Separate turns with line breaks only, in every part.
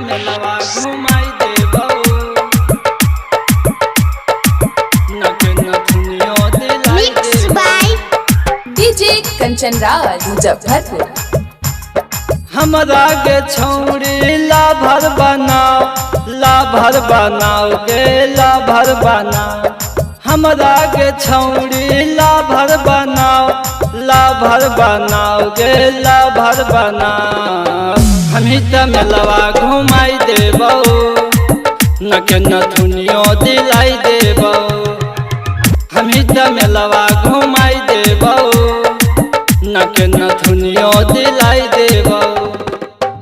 मेलवा घुमाई देबो नक नथुनियो दिलाई
Mixed by
DJ Kanchan Raj Muzaffarpur.
हमरा के छौड़ी लाभर बनाओ के लाभर बनाओ हमरा के छौड़ी लाभर बनाओ के लाभर बनाओ हमी त मेलवा घुमाई देबो नक नथुनियो दिलाई देबो हमी त मेलवा घुमाई देबो नक नथुनियो दिलाई देबो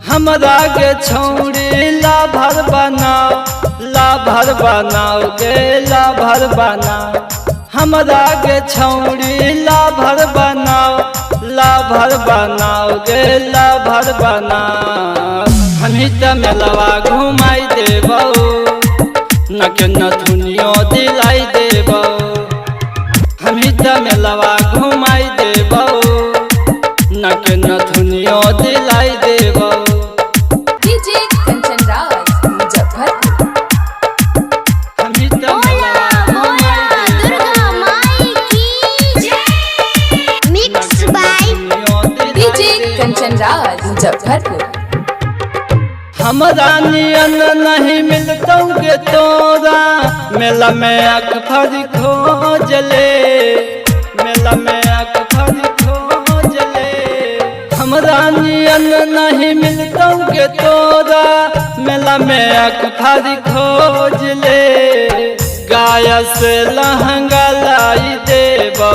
हमरा के छौड़ी लाभर बनाओ के लाभर बनाओ हमरा के छौड़ी लाभर बनाओ के लाभर बनाओ हमी त मेलवा घुमाई देबो नक नथुनियो दिलाई देबो हमी त मेलवा घुमाई देबो नक नथुनियो दिलाई देबो
डीजे कंचन राज मुजफ्फरपुर।
हमी त
Bola Bola Durga Mai ki jai Mixed by
DJ Kanchan Raj Muzaffarpur.
हमरा नियन नहीं मिलतौ के तोरा मेला में आँख भरी खोजले मेला में आँख भरी खोजले हमरा नियन नहीं मिलतौ के तोरा मेला में आँख भरी खोजले गाया से लहंगा लाई देबौ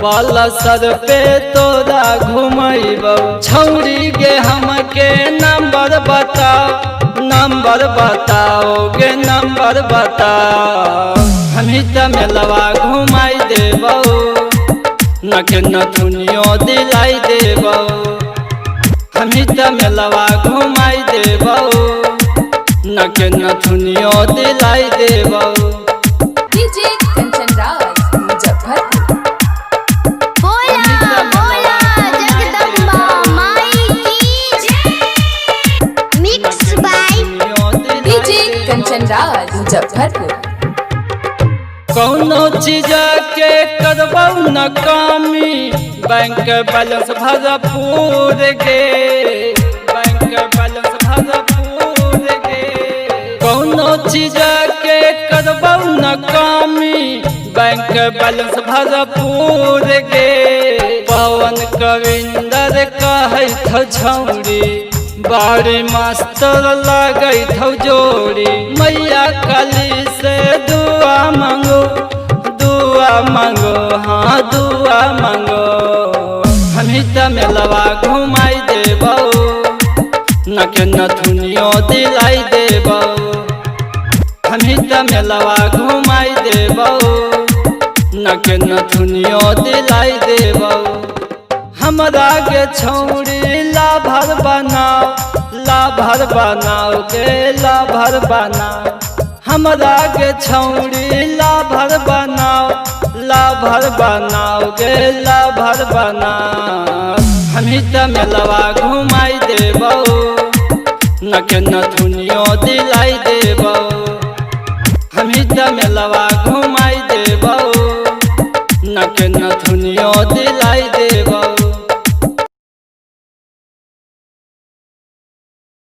बाला सर पे तोरा घुमैबौ छौड़ी गे हमके नंबर बताओ गे नंबर बताओ हमी त मेलवा घुमाई देबौ नक नथुनियो दिलाई देबौ हमी त मेलवा घुमाई देबौ नक नथुनियो दिलाई देबौ
DJ Kanchan Raj Muzaffarpur.
Bola Bola Jagdamba Mai ki jai Mixed by
DJ Kanchan Raj Muzaffarpur.
कौनो चीज के करबौ न कमी बैंक बैलेंस भरपूर गे बैंक बैलेंस भरपूर गे कौनो चीज के करबौ न कमी बैंक बैलेंस भरपूर गे पवन कविंदर कहैथ छौड़ी बाड़ी मास्टर लगैथौ जोड़ी मैया काली से दुआ मांगो हाँ दुआ मांगो हमी त मेलवा घुमाई देबौ नक नथुनियो दिलाई देबौ हमी त मेलवा घुमाई देबौ नक नथुनियो दिलाई देबौ हमरा के छौड़ी लाभर बनाओ के लाभर बनाओ हमरा के छौड़ी लाभर बनाओ के लाभर बनाओ हमी त मेलवा घुमाई देबौ नक नथुनियो दिलाई देबौ हमी त मेलवा घुमाई देबौ नक नथुनियो दिलाई देबौ।